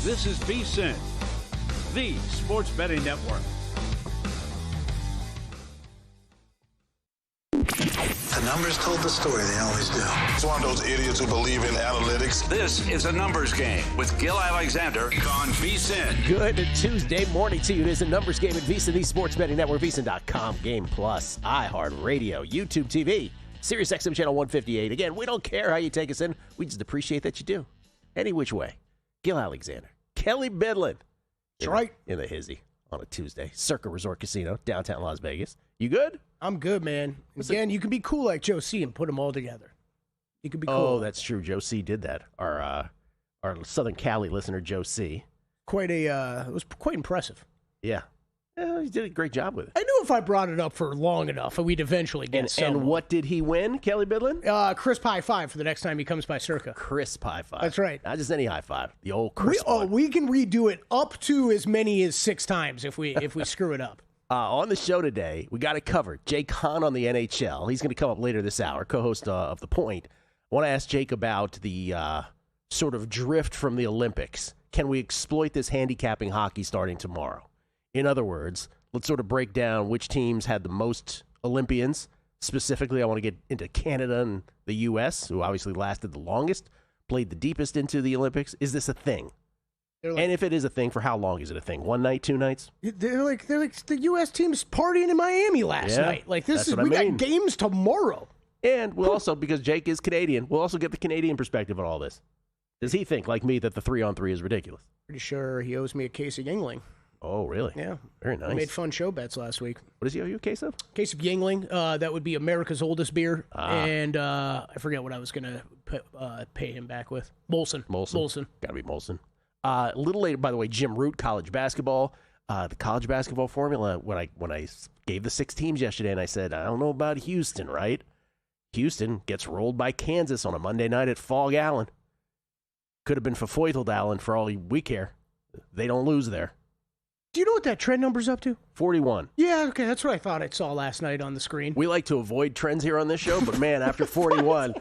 This is VSiN, the sports betting network. The numbers told the story, they always do. It's one of those idiots who believe in analytics. This is a numbers game with Gil Alexander on VSiN. Good Tuesday morning to you. It is a numbers game at VSiN, the sports betting network, VSiN.com, Game Plus, iHeartRadio, YouTube TV, Sirius XM Channel 158. Again, we don't care how you take us in. We just appreciate that you do. Any which way. Gil Alexander, Kelly Bidlin. That's right. In the hizzy on a Tuesday. Circa Resort Casino, downtown Las Vegas. You good? I'm good, man. Again, you can be cool like Joe C and put them all together. You can be cool. Oh, that's true. Joe C did that. Our Southern Cali listener, Joe C. It was quite impressive. Yeah. He did a great job with it. I knew if I brought it up for long enough, we'd eventually get someone. And what did he win, Kelly Bidlin? Crisp high five for the next time he comes by Circa. Crisp high five. That's right. Not just any high five. The old crisp one. We can redo it up to as many as 6 times if we screw it up. On the show today, we got it covered. Jake Hahn on the NHL. He's going to come up later this hour, co-host of The Point. I want to ask Jake about the sort of drift from the Olympics. Can we exploit this handicapping hockey starting tomorrow? In other words, let's sort of break down which teams had the most Olympians. Specifically, I want to get into Canada and the U.S., who obviously lasted the longest, played the deepest into the Olympics. Is this a thing? And if it is a thing, for how long is it a thing? 1 night, 2 nights? They're like the U.S. team's partying in Miami last night. Like we got games tomorrow. And we'll also, because Jake is Canadian, we'll also get the Canadian perspective on all this. Does he think, like me, that the 3-on-3 is ridiculous? Pretty sure he owes me a case of Yingling. Oh, really? Yeah. Very nice. We made fun show bets last week. What does he owe you a case of? Case of Yingling. That would be America's oldest beer. And I forget what I was going to pay him back with. Molson. Got to be Molson. A little later, by the way, Jim Root, college basketball. The college basketball formula, when I gave the 6 teams yesterday, and I said, I don't know about Houston, right? Houston gets rolled by Kansas on a Monday night at Fog Allen. Could have been Fofoitled Allen for all we care. They don't lose there. Do you know what that trend number's up to? 41. Yeah, okay, that's what I thought I saw last night on the screen. We like to avoid trends here on this show, but man, after 41,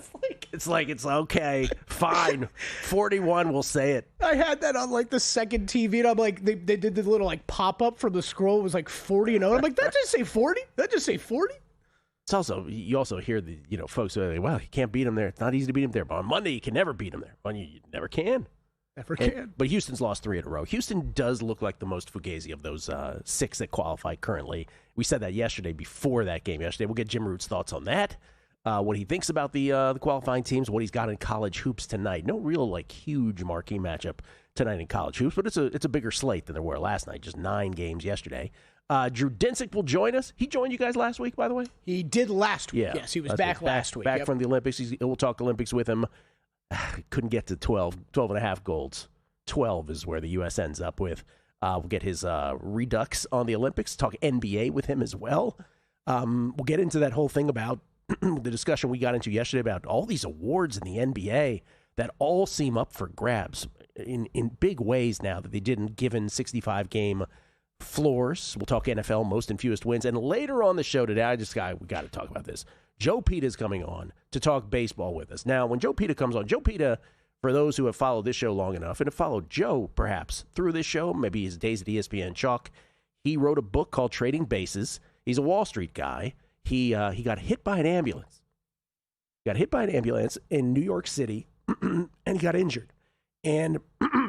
it's okay, fine. 41, we'll say it. I had that on like the second TV, and I'm like, they did the little like pop up from the scroll. It was like 40 and 0. I'm like, that just say 40? That just say 40? It's also, you also hear the folks who are like, well, you can't beat them there. It's not easy to beat them there, but on Monday you can never beat them there. Well, you never can. Never can. But Houston's lost 3 in a row. Houston does look like the most fugazi of those 6 that qualify currently. We said that yesterday before that game yesterday. We'll get Jim Root's thoughts on that, what he thinks about the qualifying teams, what he's got in college hoops tonight. No real huge marquee matchup tonight in college hoops, but it's a bigger slate than there were last night. Just 9 games yesterday. Drew Dinsick will join us. He joined you guys last week, by the way? He did last week. Yeah, yes, he was back last week. Back from the Olympics. We'll talk Olympics with him. Couldn't get to 12 and a half golds. 12 is where the U.S. ends up with. We'll get his redux on the Olympics, talk NBA with him as well. We'll get into that whole thing about the discussion we got into yesterday about all these awards in the NBA that all seem up for grabs in big ways now that they didn't, given 65-game floors. We'll talk NFL, most and fewest wins. And later on the show today, we got to talk about this. Joe Pita is coming on to talk baseball with us. Now, when Joe Pita comes on, Joe Pita, for those who have followed this show long enough and have followed Joe perhaps through this show, maybe his days at ESPN Chalk, he wrote a book called Trading Bases. He's a Wall Street guy. He got hit by an ambulance. Got hit by an ambulance in New York City, and he got injured. And,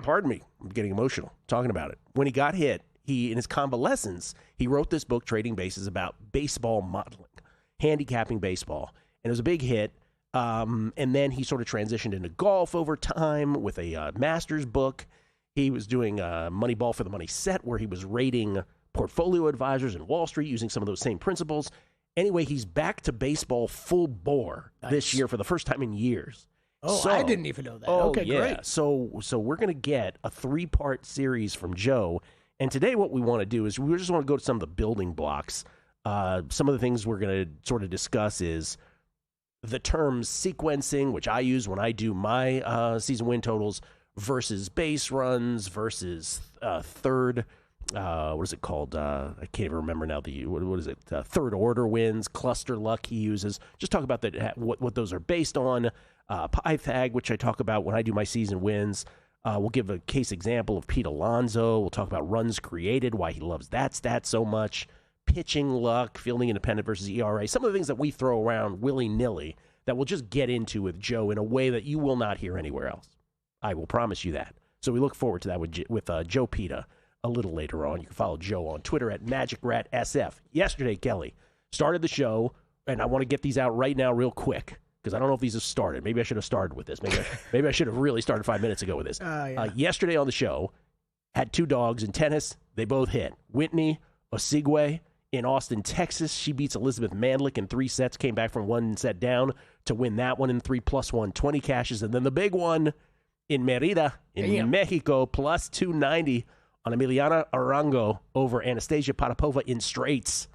pardon me, I'm getting emotional talking about it. When he got hit, in his convalescence, he wrote this book, Trading Bases, about baseball modeling, handicapping baseball. And it was a big hit. And then he sort of transitioned into golf over time with a master's book. He was doing Moneyball for the Money Set, where he was rating portfolio advisors in Wall Street using some of those same principles. Anyway, he's back to baseball full bore this year for the first time in years. Oh, I didn't even know that. Okay, yeah. Great. So we're going to get a 3-part series from Joe. And today what we want to do is we just want to go to some of the building blocks. Some of the things we're going to sort of discuss is the term sequencing, which I use when I do my season win totals, versus base runs, versus third, what is it called? I can't even remember now. What is it? Third order wins, cluster luck he uses. Just talk about what those are based on. Pythag, which I talk about when I do my season wins. We'll give a case example of Pete Alonso. We'll talk about runs created, why he loves that stat so much, pitching luck, fielding independent versus ERA, some of the things that we throw around willy-nilly that we'll just get into with Joe in a way that you will not hear anywhere else. I will promise you that. So we look forward to that with Joe Pita a little later on. You can follow Joe on Twitter at MagicRatSF. Yesterday, Kelly started the show, and I want to get these out right now real quick because I don't know if these have started. Maybe I should have started with this. Maybe I should have really started 5 minutes ago with this. Yesterday on the show, had two dogs in tennis. They both hit. Whitney Osigwe in Austin, Texas. She beats Elizabeth Mandlik in 3 sets, came back from 1 set down to win that one in 3 + 120 cashes. And then the big one in Merida in Mexico, plus 290 on Emiliana Arango over Anastasia Potapova in straights.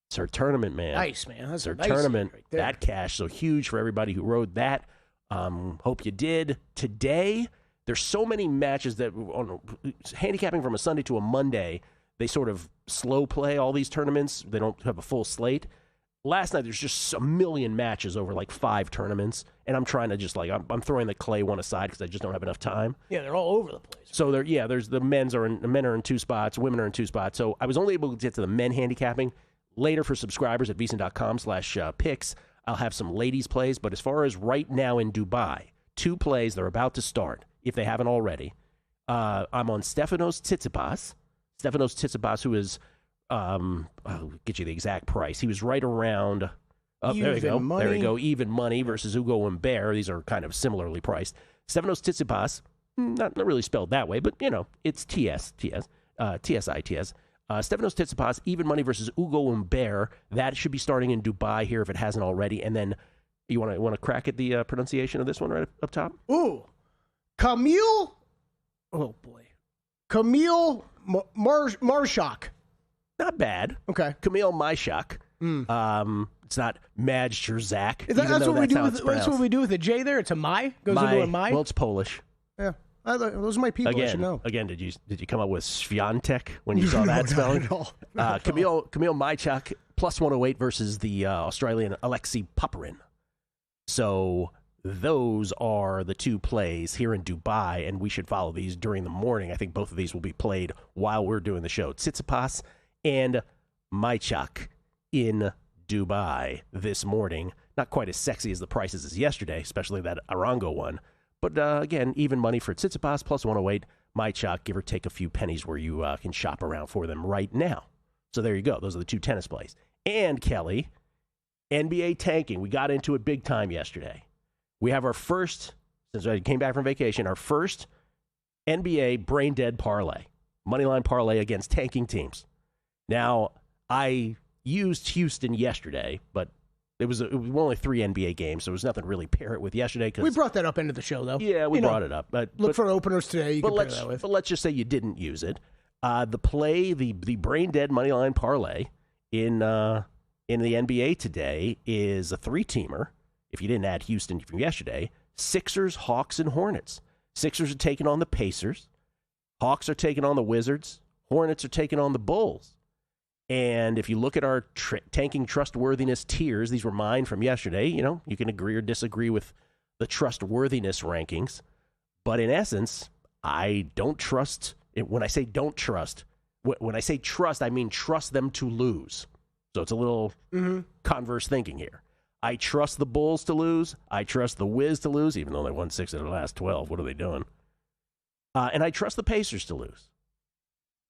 It's her tournament, man. Nice, man. That's her nice tournament. Right there. That cash, so huge for everybody who rode that. Hope you did. Today, there's so many matches that on handicapping from a Sunday to a Monday, they sort of slow play all these tournaments. They don't have a full slate. Last night, there's just a million matches over like 5 tournaments, and I'm trying to just I'm throwing the clay one aside because I just don't have enough time. Yeah, they're all over the place. So there's the men are in 2 spots, women are in 2 spots. So I was only able to get to the men handicapping. Later for subscribers at VSiN.com/picks, I'll have some ladies plays. But as far as right now in Dubai, 2 plays, they're about to start, if they haven't already. I'm on Stefanos Tsitsipas, who is, I'll get you the exact price. He was right around, there you go. Money. There you go, even money versus Hugo Humbert. These are kind of similarly priced. Stefanos Tsitsipas, not really spelled that way, but, it's T-S-I-T-S. Stefanos Tsitsipas, even money versus Hugo Humbert. That should be starting in Dubai here if it hasn't already. And then you want to crack at the pronunciation of this one right up top? Ooh. Camille. Oh, boy. Camille Marshak. Not bad. Okay. Camille Myshak. It's not Maj Jerzak. That's what we do with the J there. It's a My. Goes into a My. Well, it's Polish. Yeah. Those are my people. I should know. Again, did you come up with Swiatek when you saw that spelling? Camille Mychak plus 108 versus the Australian Alexei Popyrin. So those are the 2 plays here in Dubai, and we should follow these during the morning. I think both of these will be played while we're doing the show. Tsitsipas and Mychak in Dubai this morning. Not quite as sexy as the prices as yesterday, especially that Arango one. But again, even money for Tsitsipas, plus 108. Mychak, give or take a few pennies where you can shop around for them right now. So there you go. Those are the 2 tennis plays. And, Kelly, NBA tanking. We got into it big time yesterday. We have our first, since I came back from vacation, our first NBA brain-dead parlay. Moneyline parlay against tanking teams. Now, I used Houston yesterday, but it was only 3 NBA games, so there was nothing to really pair it with yesterday. We brought that up into the show, though. Yeah, we brought it up. Look for openers today you can pair that with. But let's just say you didn't use it. The brain-dead moneyline parlay in the NBA today is a 3-teamer, if you didn't add Houston from yesterday, Sixers, Hawks, and Hornets. Sixers are taking on the Pacers. Hawks are taking on the Wizards. Hornets are taking on the Bulls. And if you look at our tanking trustworthiness tiers, these were mine from yesterday. You can agree or disagree with the trustworthiness rankings. But in essence, I don't trust. When I say don't trust, when I say trust, I mean trust them to lose. So it's a little converse thinking here. I trust the Bulls to lose. I trust the Wiz to lose, even though they won 6 of their last 12. What are they doing? And I trust the Pacers to lose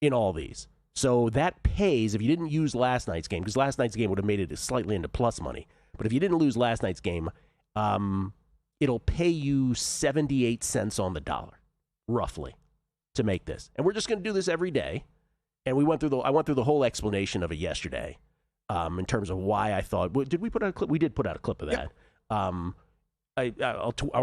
in all these. So that pays if you didn't use last night's game, because last night's game would have made it slightly into plus money. But if you didn't lose last night's game, it'll pay you 78 cents on the dollar, roughly, to make this. And we're just going to do this every day. And I went through the whole explanation of it yesterday in terms of why I thought. Did we put out a clip? We did put out a clip of that. Yep. I'll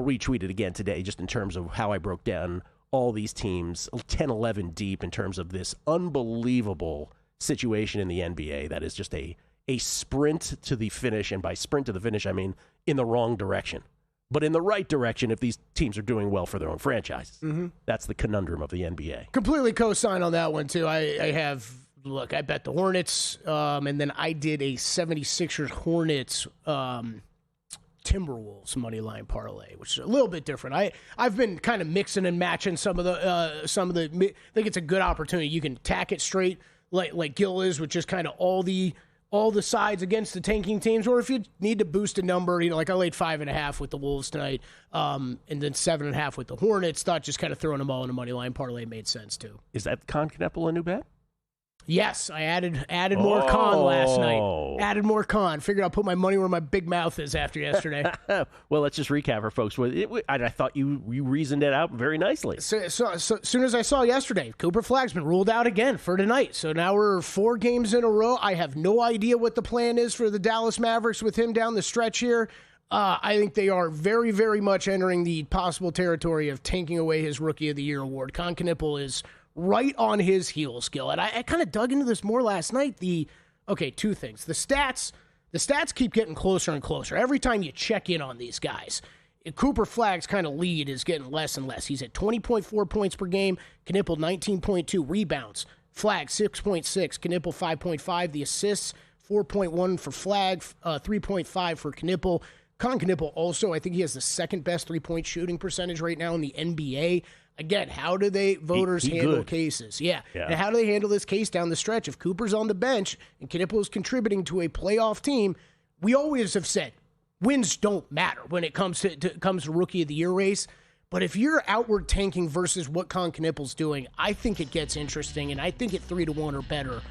retweet it again today, just in terms of how I broke down all these teams 10, 11 deep in terms of this unbelievable situation in the NBA that is just a sprint to the finish. And by sprint to the finish, I mean in the wrong direction. But in the right direction if these teams are doing well for their own franchises. Mm-hmm. That's the conundrum of the NBA. Completely co-sign on that one, too. I bet the Hornets, and then I did a 76ers-Hornets Timberwolves money line parlay, which is a little bit different. I've been kind of mixing and matching some of the. I think it's a good opportunity. You can tack it straight like Gil is, with just kind of all the sides against the tanking teams, or if you need to boost a number, like I laid 5.5 with the Wolves tonight, and then 7.5 with the Hornets. Thought just kind of throwing them all in a money line parlay made sense too. Is that Con Kneppel a new bet? Yes, I added more con last night. Added more con. Figured I'll put my money where my big mouth is after yesterday. Well, let's just recap for folks. I thought you reasoned it out very nicely. So as soon as I saw yesterday, Cooper Flagg's been ruled out again for tonight. So now we're 4 games in a row. I have no idea what the plan is for the Dallas Mavericks with him down the stretch here. I think they are very, very much entering the possible territory of tanking away his Rookie of the Year award. Con Kneppel is right on his heels, Gil. And I kind of dug into this more last night. 2 things. The stats keep getting closer and closer. Every time you check in on these guys, Cooper Flagg's kind of lead is getting less and less. He's at 20.4 points per game. Kneppel 19.2 rebounds. Flagg 6.6. Kneppel 5.5. The assists 4.1 for Flagg, 3.5 for Kneppel. Con Kneppel also, I think he has the second best 3-point shooting percentage right now in the NBA. Again, how do voters handle good cases? Yeah. And how do they handle this case down the stretch? If Cooper's on the bench and Kneppel is contributing to a playoff team, we always have said wins don't matter when it comes to Rookie of the Year race. But if you're outward tanking versus what Con Kneppel's doing, I think it gets interesting, and I think at 3-1 or better,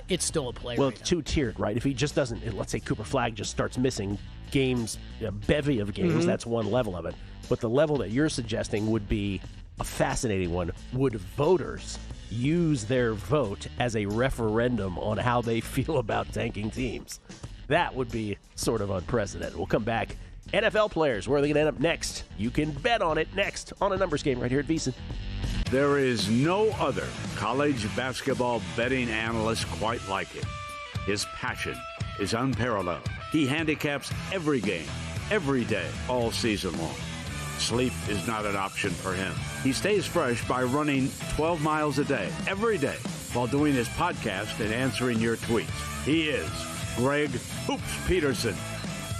it's still a play. Well, right it's two-tiered, right? If he just doesn't, let's say Cooper Flagg just starts missing games, a bevy of games, that's one level of it. But the level that you're suggesting would be a fascinating one. Would voters use their vote as a referendum on how they feel about tanking teams? That would be sort of unprecedented. We'll come back. NFL players, where are they going to end up next? You can bet on it next on a numbers game right here at VSiN. There is no other college basketball betting analyst quite like him. His passion is unparalleled. He handicaps every game, every day, all season long. Sleep is not an option for him. He stays fresh by running 12 miles a day, every day, while doing his podcast and answering your tweets. He is Greg Hoops Peterson.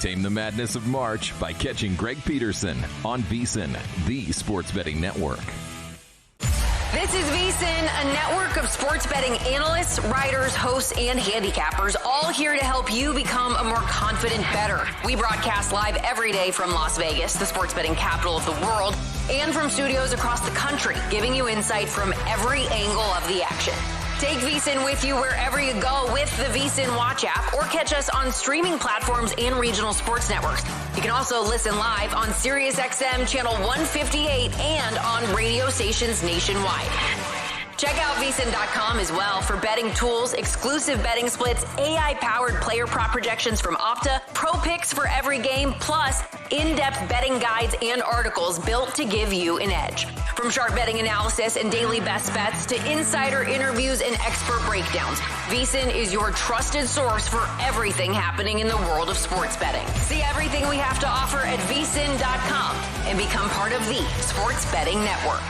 Tame the madness of March by catching Greg Peterson on VSiN, the sports betting network. This is VSiN, a network of sports betting analysts, writers, hosts, and handicappers, all here to help you become a more confident bettor. We broadcast live every day from Las Vegas, the sports betting capital of the world, and from studios across the country, giving you insight from every angle of the action. Take VSiN with you wherever you go with the VSiN Watch app, or catch us on streaming platforms and regional sports networks. You can also listen live on SiriusXM Channel 158 and on radio stations nationwide. Check out VSiN.com as well for betting tools, exclusive betting splits, AI-powered player prop projections from Opta, pro picks for every game, plus in-depth betting guides and articles built to give you an edge. From sharp betting analysis and daily best bets to insider interviews and expert breakdowns, VSiN is your trusted source for everything happening in the world of sports betting. See everything we have to offer at VSiN.com and become part of the Sports Betting Network.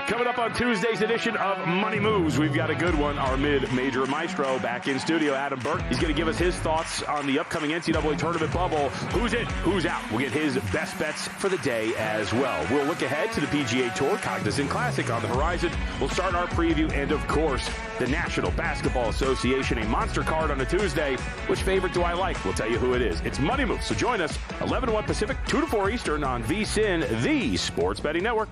Coming up on Tuesday's edition of Money Moves, we've got a good one. Our mid-major maestro back in studio, Adam Burke. He's going to give us his thoughts on the upcoming NCAA tournament bubble. Who's in, who's out? We'll get his best bets for the day as well. We'll look ahead to the PGA Tour Cognizant Classic on the horizon. We'll start our preview and, of course, the National Basketball Association, a monster card on a Tuesday. Which favorite do I like? We'll tell you who it is. It's Money Moves, so join us 11 to 1 Pacific, 2 to 4 Eastern on VSiN, the Sports Betting Network.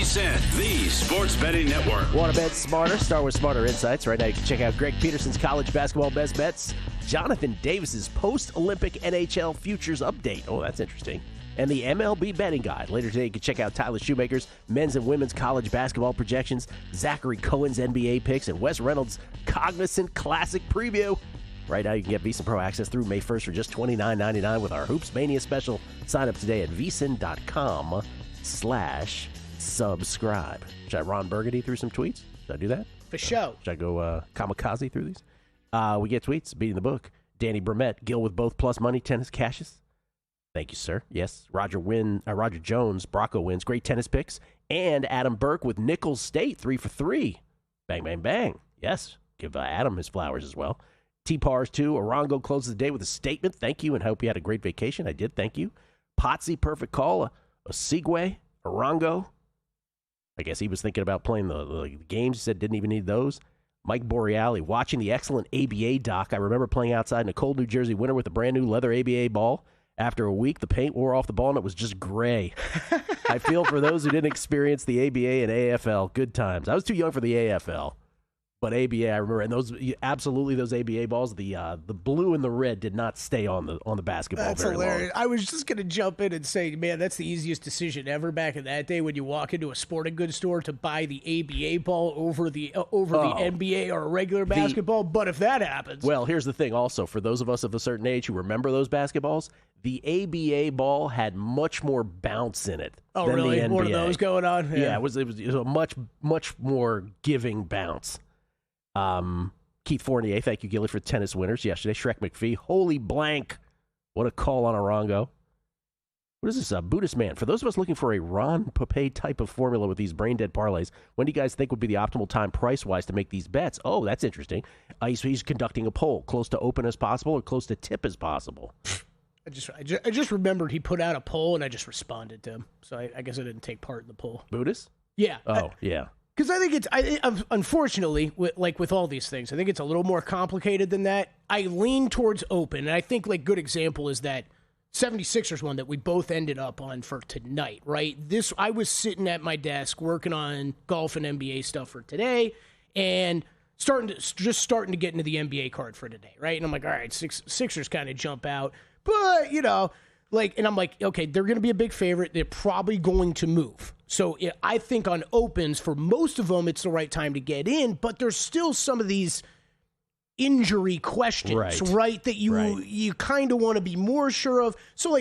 VSiN, the Sports Betting Network. Want to bet smarter? Start with smarter insights. Right now you can check out Greg Peterson's college basketball best bets, Jonathan Davis's post-Olympic NHL futures update. Oh, that's interesting. And the MLB betting guide. Later today, you can check out Tyler Shoemaker's men's and women's college basketball projections, Zachary Cohen's NBA picks, and Wes Reynolds' Cognizant Classic preview. Right now, you can get VSiN Pro access through May 1st for just $29.99 with our Hoops Mania special. Sign up today at VSiN.com/subscribe. Should I Ron Burgundy through some tweets? Should I do that? For sure. Should I go kamikaze through these? We get tweets. Beating the book. Danny Brumett, Gil with both plus money tennis cashes. Thank you, sir. Yes. Roger Jones, Brocco wins. Great tennis picks. And Adam Burke with Nichols State, 3 for 3. Bang, bang, bang. Yes. Give Adam his flowers as well. T-Pars 2. Arango closes the day with a statement. Thank you, and hope you had a great vacation. I did. Thank you. Potsy, perfect call. A Segway. Arango. I guess he was thinking about playing the games. He said didn't even need those. Mike Boreali, watching the excellent ABA doc. I remember playing outside in a cold New Jersey winter with a brand new leather ABA ball. After a week, the paint wore off the ball and it was just gray. I feel for those who didn't experience the ABA and AFL. Good times. I was too young for the AFL. But ABA, I remember, and those ABA balls, the blue and the red did not stay on the basketball. That's very hilarious. long. I was just gonna jump in and say, man, that's the easiest decision ever back in that day when you walk into a sporting goods store to buy the ABA ball over the NBA or a regular basketball. But if that happens, well, here's the thing. Also, for those of us of a certain age who remember those basketballs, the ABA ball had much more bounce in it. Oh, than really? The NBA. More of those going on? Yeah, it was a much more giving bounce. Keith Fournier, thank you, Gilly, for tennis winners yesterday. Shrek McPhee, holy blank. What a call on Arango. What is this? Buddhist man. For those of us looking for a Ron Pape type of formula with these brain-dead parlays, when do you guys think would be the optimal time price-wise to make these bets? Oh, that's interesting. He's conducting a poll, close to open as possible or close to tip as possible. I just remembered he put out a poll, and I just responded to him. So I guess I didn't take part in the poll. Buddhist? Yeah. Oh, yeah. Because I think unfortunately, with all these things, I think it's a little more complicated than that. I lean towards open, and I think good example is that 76ers one that we both ended up on for tonight, right? I was sitting at my desk working on golf and NBA stuff for today, and starting to get into the NBA card for today, right? And I'm like, all right, Sixers kind of jump out, but and I'm like, okay, they're going to be a big favorite. They're probably going to move. So I think on opens, for most of them, it's the right time to get in, but there's still some of these injury questions, right? That you kind of want to be more sure of. So,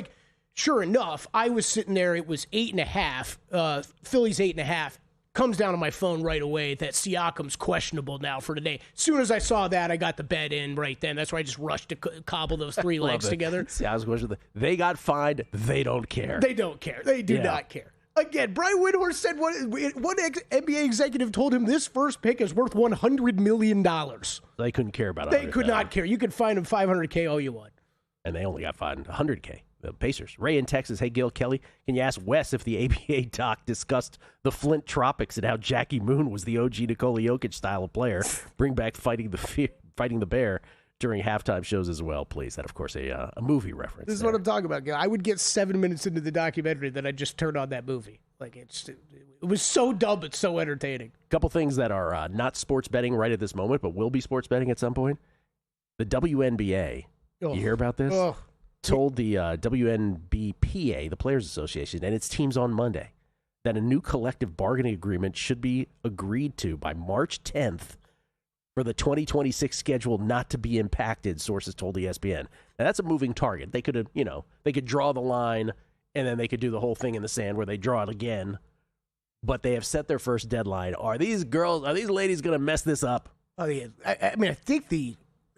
sure enough, I was sitting there. It was 8.5. Phillies 8.5. Comes down on my phone right away that Siakam's questionable now for today. As soon as I saw that, I got the bet in right then. That's why I just rushed to cobble those three legs together. Siakam's question. They got fined. They don't care. They don't care. They do not care. Again, Brian Windhorst said one NBA executive told him this first pick is worth $100 million. They couldn't care about it. They could not care. You could find him $500K all you want. And they only got fined $100K. The Pacers. Ray in Texas. Hey, Gil Kelly, can you ask Wes if the ABA doc discussed the Flint Tropics and how Jackie Moon was the OG Nikola Jokic style of player? Bring back fighting the bear during halftime shows as well, please. That, of course, a movie reference. This is what I'm talking about, Gil. I would get 7 minutes into the documentary that I just turned on that movie. It was so dumb, but so entertaining. A couple things that are not sports betting right at this moment, but will be sports betting at some point. The WNBA, you hear about this? Told the WNBPA, the Players Association, and its teams on Monday that a new collective bargaining agreement should be agreed to by March 10th for the 2026 schedule not to be impacted, sources told ESPN. Now, that's a moving target. They could, they could draw the line, and then they could do the whole thing in the sand where they draw it again. But they have set their first deadline. Are these ladies going to mess this up? Oh, yeah. I think the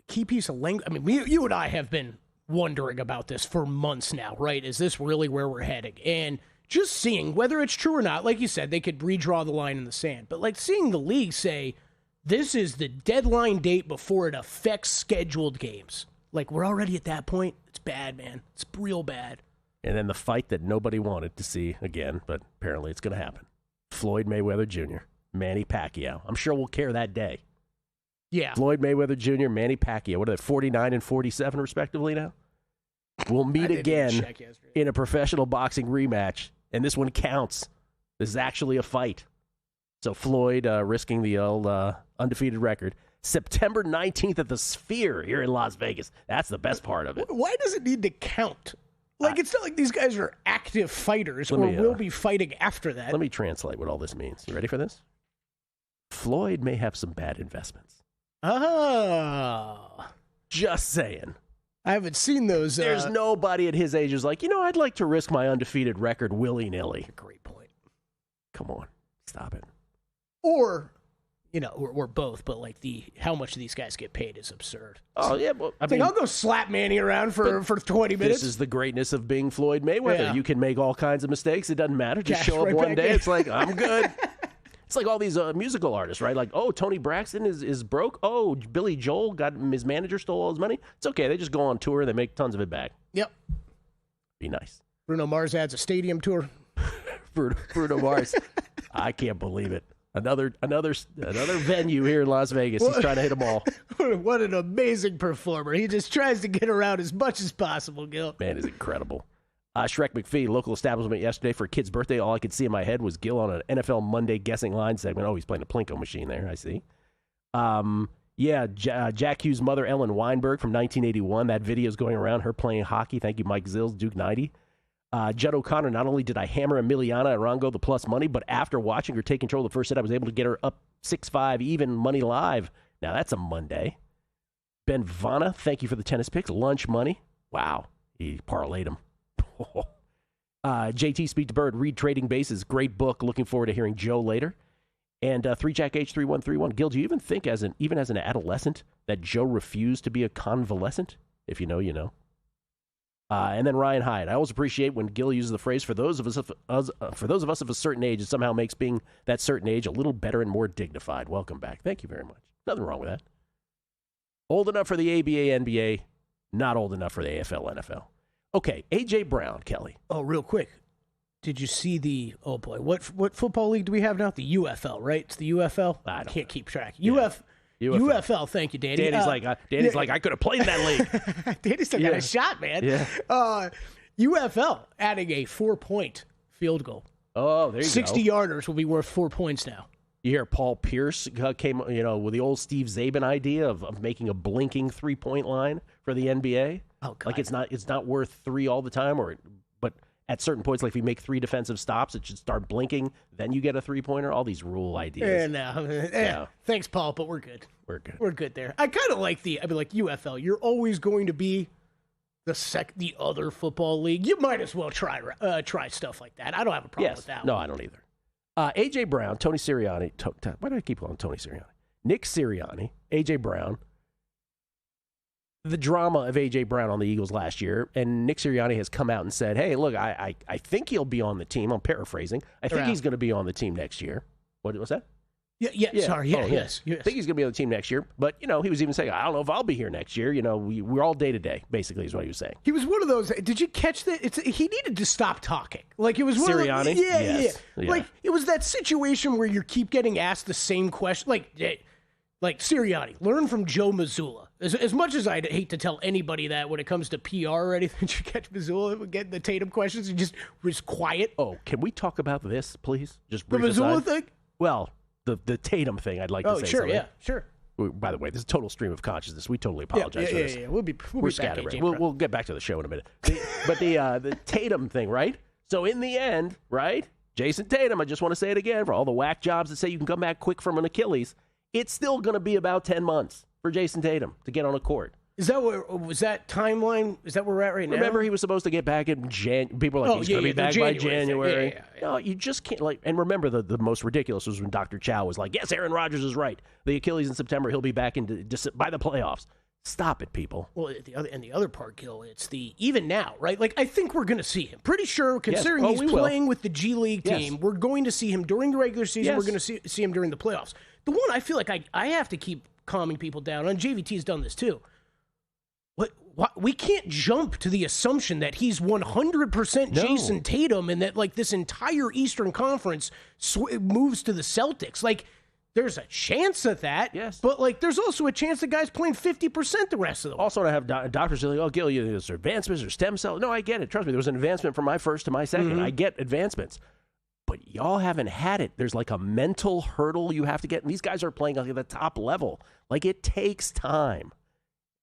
key piece of language, you and I have been wondering about this for months now, right? Is this really where we're heading? And just seeing whether it's true or not, like you said, they could redraw the line in the sand. But seeing the league say, this is the deadline date before it affects scheduled games. We're already at that point. It's bad, man. It's real bad. And then the fight that nobody wanted to see again, but apparently it's going to happen. Floyd Mayweather Jr., Manny Pacquiao. I'm sure we'll care that day. Yeah. Floyd Mayweather Jr., Manny Pacquiao. What are they, 49 and 47 respectively now? We'll meet again in a professional boxing rematch, and this one counts. This is actually a fight. So Floyd risking the old undefeated record. September 19th at the Sphere here in Las Vegas. That's the best part of it. Why does it need to count? Like, it's not like these guys are active fighters or will be fighting after that. Let me translate what all this means. You ready for this? Floyd may have some bad investments. Oh. Just saying. I haven't seen those. There's nobody at his age who's like, I'd like to risk my undefeated record willy-nilly. Great point. Come on. Stop it. Or, or both, but like how much these guys get paid is absurd. Oh, yeah. Well, I mean, I'll go slap Manny around for 20 minutes. This is the greatness of being Floyd Mayweather. Yeah. You can make all kinds of mistakes. It doesn't matter. Just show up right one day. in. It's like, I'm good. It's like all these musical artists, right? Like, Tony Braxton is broke. Oh, Billy Joel his manager stole all his money. It's okay. They just go on tour. They make tons of it back. Yep. Be nice. Bruno Mars adds a stadium tour. Bruno Mars. I can't believe it. Another venue here in Las Vegas. He's trying to hit them all. What an amazing performer. He just tries to get around as much as possible, Gil. Man, is incredible. Shrek McPhee, local establishment yesterday for a kid's birthday. All I could see in my head was Gil on an NFL Monday guessing line segment. Oh, he's playing a Plinko machine there, I see. Jack Hughes' mother, Ellen Weinberg, from 1981. That video is going around, her playing hockey. Thank you, Mike Zills, Duke 90. Judd O'Connor, not only did I hammer Emiliana Arango the plus money, but after watching her take control of the first set, I was able to get her up 6-5, even money live. Now, that's a Monday. Ben Vanna, thank you for the tennis picks. Lunch money. Wow, he parlayed him. JT Speak to Bird, read Trading Bases. Great book. Looking forward to hearing Joe later. And 3Jack H3131. Gil, do you even think, even as an adolescent, that Joe refused to be a convalescent? If you know, you know. And then Ryan Hyde. I always appreciate when Gil uses the phrase, for those of us of a certain age, it somehow makes being that certain age a little better and more dignified. Welcome back. Thank you very much. Nothing wrong with that. Old enough for the ABA, NBA, not old enough for the AFL, NFL. Okay, A.J. Brown, Kelly. Oh, real quick. Did you see what football league do we have now? The UFL, right? It's the UFL? I can't keep track. Yeah. UFL, thank you, Danny. Danny's like, I could have played in that league. Danny still got a shot, man. Yeah. UFL adding a 4-point field goal. Oh, there you 60 go. 60-yarders will be worth 4 points now. You hear Paul Pierce came, with the old Steve Zabin idea of making a blinking 3-point line for the NBA. Oh, God. Like it's not worth 3 all the time, but at certain points, like if you make 3 defensive stops, it should start blinking. Then you get a 3-pointer. All these rule ideas. Thanks, Paul, but we're good. We're good there. I kind of like UFL. You're always going to be the other football league. You might as well try stuff like that. I don't have a problem with that. No, one. I don't either. A.J. Brown, Tony Sirianni. Why do I keep calling Tony Sirianni? Nick Sirianni, A.J. Brown. The drama of A.J. Brown on the Eagles last year, and Nick Sirianni has come out and said, hey, look, I think he'll be on the team. I'm paraphrasing. I think he's going to be on the team next year. What was that? Sorry. Yes. I think he's going to be on the team next year. But, he was even saying, I don't know if I'll be here next year. We're all day-to-day, basically, is what he was saying. He was one of those. Did you catch that? He needed to stop talking. Like, it was one Sirianni? Of those, Yeah. Like, it was that situation where you keep getting asked the same question. Like Sirianni, learn from Joe Mazzulla. As much as I'd hate to tell anybody that when it comes to PR or anything, did you catch Mazzulla getting the Tatum questions and just was quiet? Oh, can we talk about this, please? Just the Mazzulla thing? Well, the Tatum thing, I'd like to say sure, something. yeah, sure. By the way, this is a total stream of consciousness. We totally apologize for this. Yeah. We'll be scatterbrained. We'll get back to the show in a minute. But the Tatum thing, right? So in the end, right, Jason Tatum, I just want to say it again, for all the whack jobs that say you can come back quick from an Achilles, it's still going to be about 10 months for Jason Tatum to get on a court. Is that was that timeline? Is that where we're at right now? Remember, he was supposed to get back in January. People are like, he's going to be back by January. Yeah. No, you just can't. And remember, the most ridiculous was when Dr. Chow was like, yes, Aaron Rodgers is right. The Achilles in September, he'll be back by the playoffs. Stop it, people. Well, the other part, Gil, it's even now, right? Like, I think we're going to see him. Pretty sure, considering he's playing with the G League team, we're going to see him during the regular season. We're going to see him during the playoffs. The one I feel like I have to keep calming people down on, JVT's done this too. We can't jump to the assumption that he's 100% Jason Tatum and that like this entire Eastern Conference moves to the Celtics. Like, there's a chance of that, but like there's also a chance the guy's playing 50% the rest of the way. Also, to have doctors like, oh, Gil, there's advancements or stem cell. No, I get it. Trust me, there was an advancement from my first to my second. I get advancements. but y'all haven't had it. There's like a mental hurdle you have to get. And these guys are playing at the top level. Like, it takes time.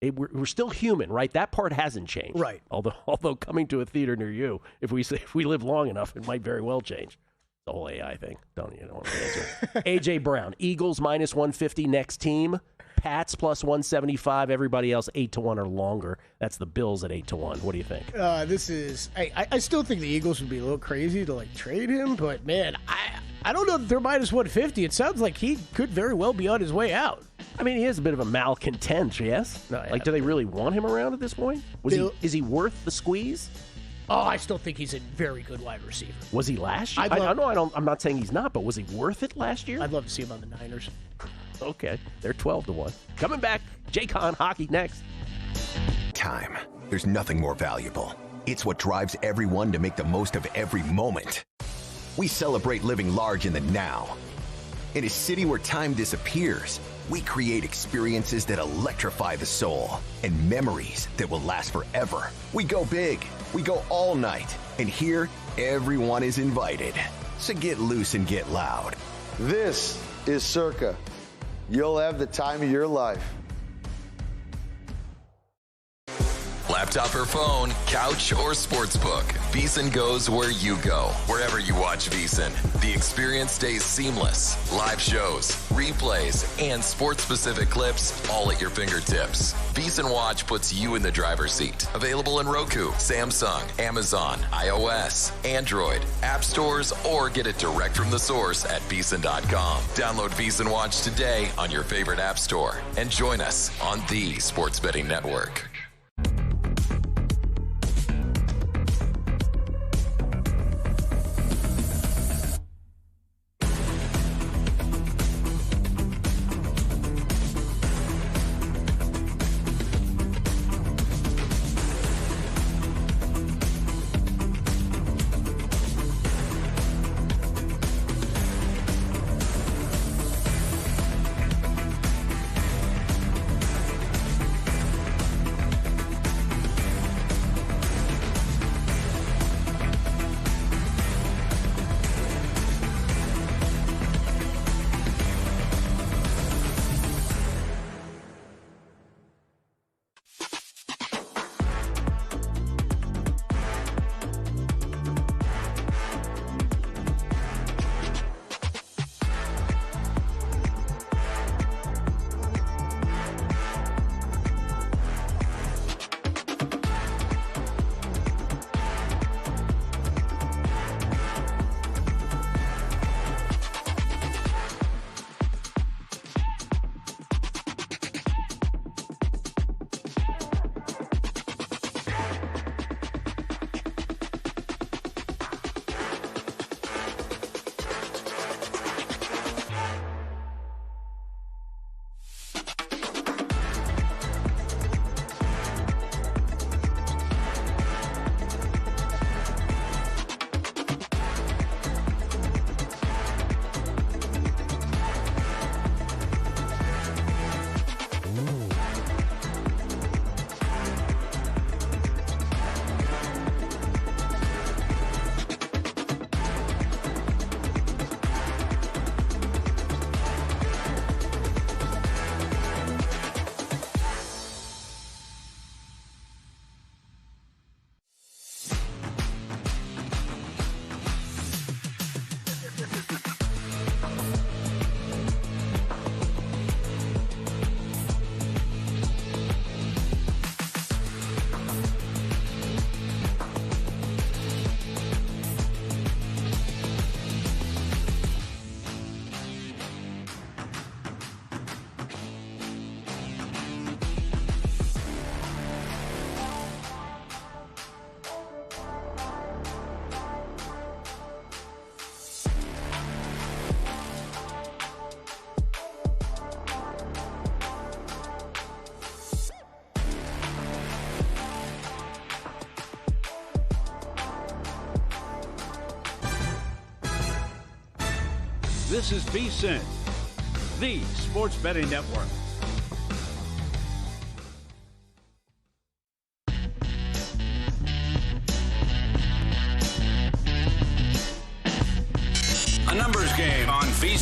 We're still human, right? That part hasn't changed. Right. Although coming to a theater near you, if we live long enough, it might very well change. The whole AI thing. Don't want to answer. AJ Brown, Eagles minus 150 next team. Pats plus 175. Everybody else 8-1 or longer. That's the Bills at 8-1. What do you think? I still think the Eagles would be a little crazy to like trade him, but man, I don't know if they're minus 150. It sounds like he could very well be on his way out. I mean, he is a bit of a malcontent, yes? No, yeah. Like, do they really want him around at this point? Is he worth the squeeze? Oh, I still think he's a very good wide receiver. Was he last year? I'm not saying he's not, but was he worth it last year? I'd love to see him on the Niners. Okay, they're 12-1. Coming back, Jake Hahn, hockey next. Time. There's nothing more valuable. It's what drives everyone to make the most of every moment. We celebrate living large in the now. In a city where time disappears, we create experiences that electrify the soul and memories that will last forever. We go big. We go all night. And here, everyone is invited. So get loose and get loud. This is Circa. You'll have the time of your life. Laptop or phone, couch or sportsbook, VSiN goes where you go. Wherever you watch VSiN, the experience stays seamless. Live shows, replays, and sports-specific clips all at your fingertips. VSiN Watch puts you in the driver's seat. Available in Roku, Samsung, Amazon, iOS, Android, app stores, or get it direct from the source at VSiN.com. Download VSiN Watch today on your favorite app store and join us on the Sports Betting Network. This is VSiN, the Sports Betting Network.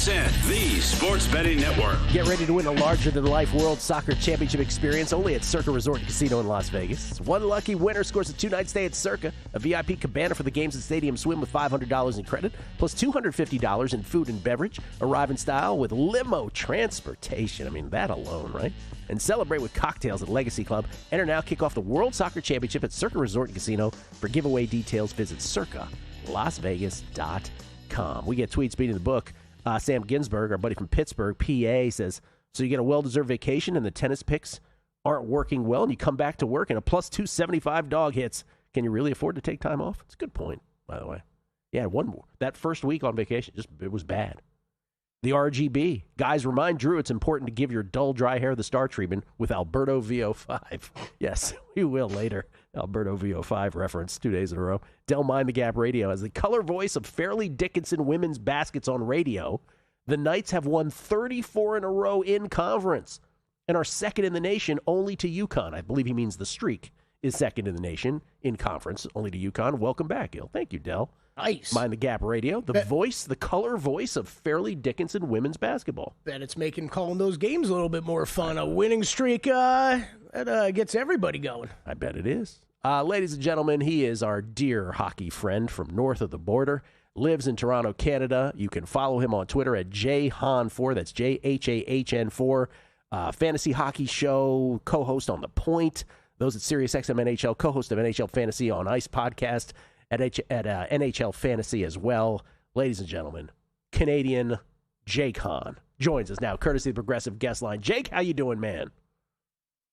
VSiN, the Sports Betting Network. Get ready to win a larger-than-life World Soccer Championship experience only at Circa Resort and Casino in Las Vegas. One lucky winner scores a 2-night stay at Circa, a VIP cabana for the games and stadium swim with $500 in credit, plus $250 in food and beverage. Arrive in style with limo transportation. I mean, that alone, right? And celebrate with cocktails at Legacy Club. Enter now, kick off the World Soccer Championship at Circa Resort and Casino. For giveaway details, visit circalasvegas.com. We get tweets beating the book. Sam Ginsberg, our buddy from Pittsburgh, PA, says, so you get a well-deserved vacation and the tennis picks aren't working well, and you come back to work and a plus 275 dog hits. Can you really afford to take time off? It's a good point, by the way. Yeah, that first week on vacation, it was bad. The RGB. Guys, remind Drew it's important to give your dull, dry hair the star treatment with Alberto VO5. Yes, we will later. Alberto VO5 reference 2 days in a row. Del Mind the Gap Radio. As the color voice of Fairleigh Dickinson women's baskets on radio, the Knights have won 34 in a row in conference and are second in the nation only to UConn. I believe he means the streak is second in the nation in conference only to UConn. Welcome back, Gil. Thank you, Del. Nice. Mind the Gap Radio, the color voice of Fairleigh Dickinson women's basketball. Bet it's making calling those games a little bit more fun. A winning streak that gets everybody going. I bet it is. Ladies and gentlemen, he is our dear hockey friend from north of the border. Lives in Toronto, Canada. You can follow him on Twitter at Jake Hahn 4. That's JHAHN 4. Fantasy hockey show, co-host on The Point. Those at SiriusXM NHL, co-host of NHL Fantasy on Ice podcast. At NHL Fantasy as well. Ladies and gentlemen, Canadian Jake Hahn joins us now, courtesy of the Progressive Guest Line. Jake, how you doing, man?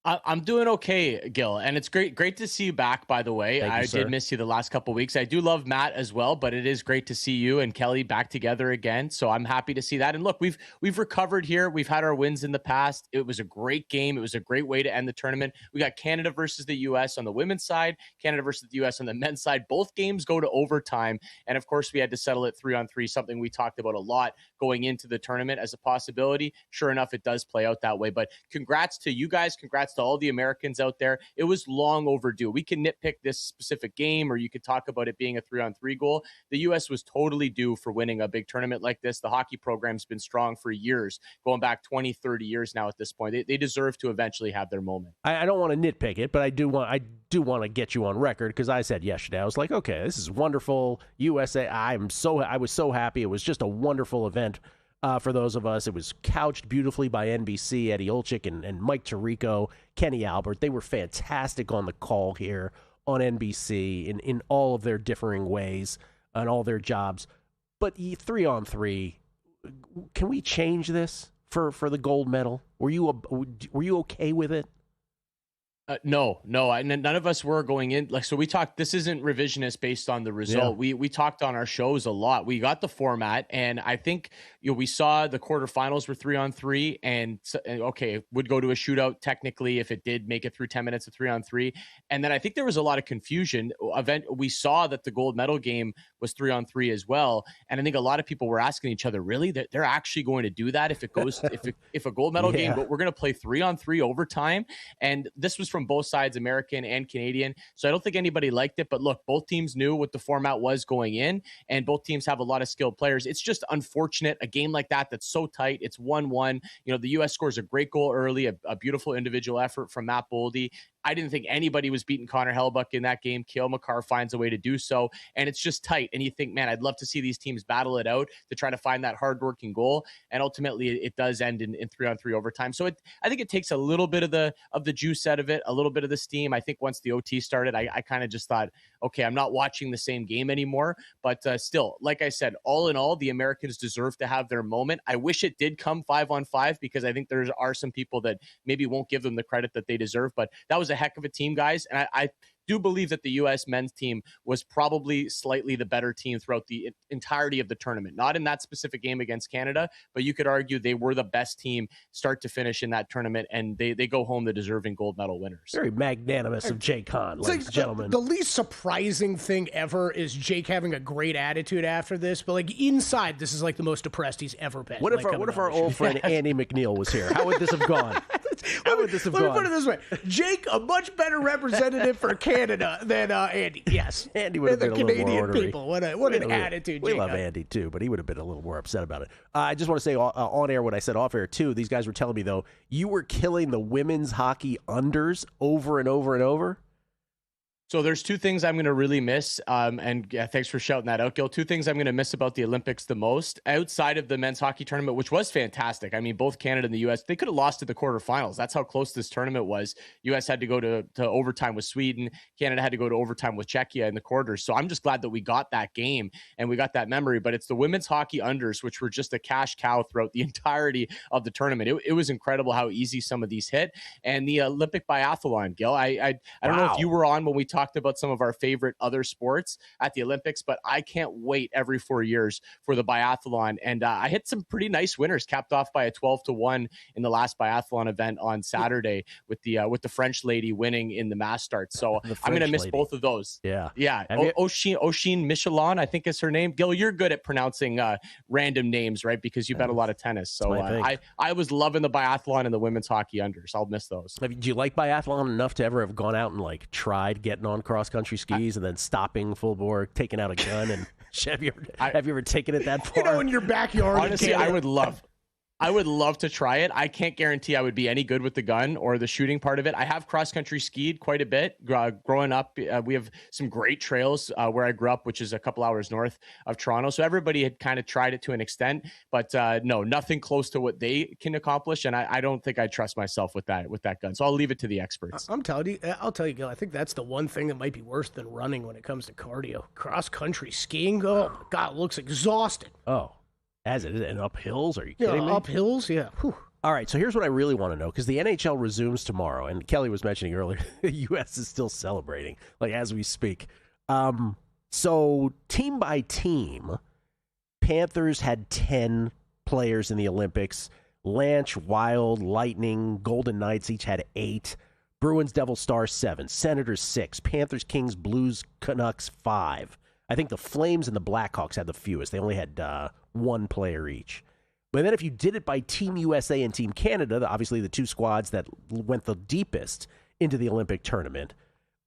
I'm doing okay, Gil, and it's great to see you back, by the way. I did miss you the last couple of weeks. I do love Matt as well, but it is great to see you and Kelly back together again, so I'm happy to see that. And look, we've recovered here. We've had our wins in the past. It was a great game. It was a great way to end the tournament. We got Canada versus the U.S. on the women's side, Canada versus the U.S. on the men's side. Both games go to overtime, and of course, we had to settle it 3-on-3, something we talked about a lot going into the tournament as a possibility. Sure enough, it does play out that way, but congrats to you guys. Congrats to all the Americans out there. It was long overdue. We can nitpick this specific game, or you could talk about it being a 3-on-3 goal. The U.S. was totally due for winning a big tournament like this. The hockey program's been strong for years, going back 20, 30 years now at this point. They deserve to eventually have their moment. I don't want to nitpick it, but I do want to get you on record, because I said yesterday, I was like, okay, this is wonderful. USA, I was so happy. It was just a wonderful event. For those of us, it was couched beautifully by NBC, Eddie Olczyk and Mike Tirico, Kenny Albert. They were fantastic on the call here on NBC in all of their differing ways and all their jobs. But 3-on-3, can we change this for the gold medal? Were you okay with it? No, none of us were going in. So we talked, this isn't revisionist based on the result. Yeah. We talked on our shows a lot. We got the format, and I think we saw the quarterfinals were 3-on-3, and okay, it would go to a shootout technically if it did make it through 10 minutes of 3-on-3. And then I think there was a lot of confusion. We saw that the gold medal game was 3-on-3 as well. And I think a lot of people were asking each other, really, that they're actually going to do that if it goes, if a gold medal game, but we're going to play 3-on-3 overtime. And this was from both sides, American and Canadian. So I don't think anybody liked it, but look, both teams knew what the format was going in, and both teams have a lot of skilled players. It's just unfortunate, a game like that that's so tight. It's 1-1. The U.S. scores a great goal early, a beautiful individual effort from Matt Boldy. I didn't think anybody was beating Connor Hellebuyck in that game. Cale Makar finds a way to do so, and it's just tight. And you think, man, I'd love to see these teams battle it out to try to find that hardworking goal. And ultimately, it does end in 3-on-3 overtime. So I think it takes a little bit of the juice out of it, a little bit of the steam. I think once the OT started, I kind of just thought, okay, I'm not watching the same game anymore. But still, like I said, all in all, the Americans deserve to have their moment. I wish it did come 5-on-5, because I think there are some people that maybe won't give them the credit that they deserve. But that was a heck of a team, guys. And I do believe that the U.S. men's team was probably slightly the better team throughout the entirety of the tournament. Not in that specific game against Canada, but you could argue they were the best team start to finish in that tournament, and they go home the deserving gold medal winners. Very magnanimous of Jake Hahn, ladies and gentlemen. The least surprising thing ever is Jake having a great attitude after this, but inside, this is the most depressed he's ever been. What if our old friend Andy McNeil was here? How would this have gone? How would this have Let gone? me put it this way. Jake, a much better representative for Canada than Andy. Yes. Andy would have been a little Canadian more orderly. people. What an attitude, We Jake. love Andy, too, but he would have been a little more upset about it. I just want to say on air what I said off air, too. These guys were telling me, though, you were killing the women's hockey unders over and over and over. So there's two things I'm going to really miss, and thanks for shouting that out, Gil. Two things I'm going to miss about the Olympics the most, outside of the men's hockey tournament, which was fantastic. I mean, both Canada and the U.S., they could have lost to the quarterfinals. That's how close this tournament was. U.S. had to go to overtime with Sweden. Canada had to go to overtime with Czechia in the quarters. So I'm just glad that we got that game and we got that memory. But it's the women's hockey unders, which were just a cash cow throughout the entirety of the tournament. It was incredible how easy some of these hit. And the Olympic biathlon, Gil, I don't know if you were on when we talked about some of our favorite other sports at the Olympics, but I can't wait every 4 years for the biathlon. And I hit some pretty nice winners, capped off by a 12-1 in the last biathlon event on Saturday with the French lady winning in the mass start. So I'm going to miss both of those. Yeah. Oisin Michelin, I think is her name. Gil, you're good at pronouncing random names, right? Because you bet a lot of tennis. So I was loving the biathlon and the women's hockey unders. I'll miss those. Do you like biathlon enough to ever have gone out and tried getting on cross-country skis and then stopping full bore, taking out a gun? And have you ever taken it that far? In your backyard. Honestly, I would love to try it. I can't guarantee I would be any good with the gun or the shooting part of it. I have cross-country skied quite a bit. Growing up, we have some great trails where I grew up, which is a couple hours north of Toronto. So everybody had kind of tried it to an extent, but no, nothing close to what they can accomplish. And I don't think I trust myself with that gun. So I'll leave it to the experts. I'll tell you, Gil, I think that's the one thing that might be worse than running when it comes to cardio. Cross-country skiing, oh my God, it looks exhausting. Oh. As it is, and up hills? Are you kidding me? Up hills, yeah. Whew. All right, so here's what I really want to know, because the NHL resumes tomorrow, and Kelly was mentioning earlier, the U.S. is still celebrating, as we speak. So team by team, Panthers had 10 players in the Olympics. Lanch, Wild, Lightning, Golden Knights each had 8. Bruins, Devils, Stars, 7. Senators, 6. Panthers, Kings, Blues, Canucks, 5. I think the Flames and the Blackhawks had the fewest. They only had 1 player each. But then if you did it by Team USA and Team Canada, obviously the two squads that went the deepest into the Olympic tournament,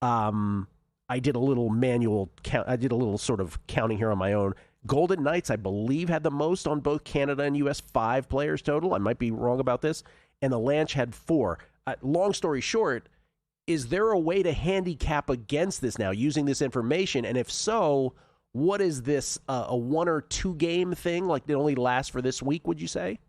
I did a little manual count. I did a little sort of counting here on my own. Golden Knights, I believe, had the most on both Canada and US, 5 players total. I might be wrong about this. And the Lanch had 4. Long story short, is there a way to handicap against this now using this information? And if so, what is this, a 1 or 2 game thing? It only lasts for this week, would you say?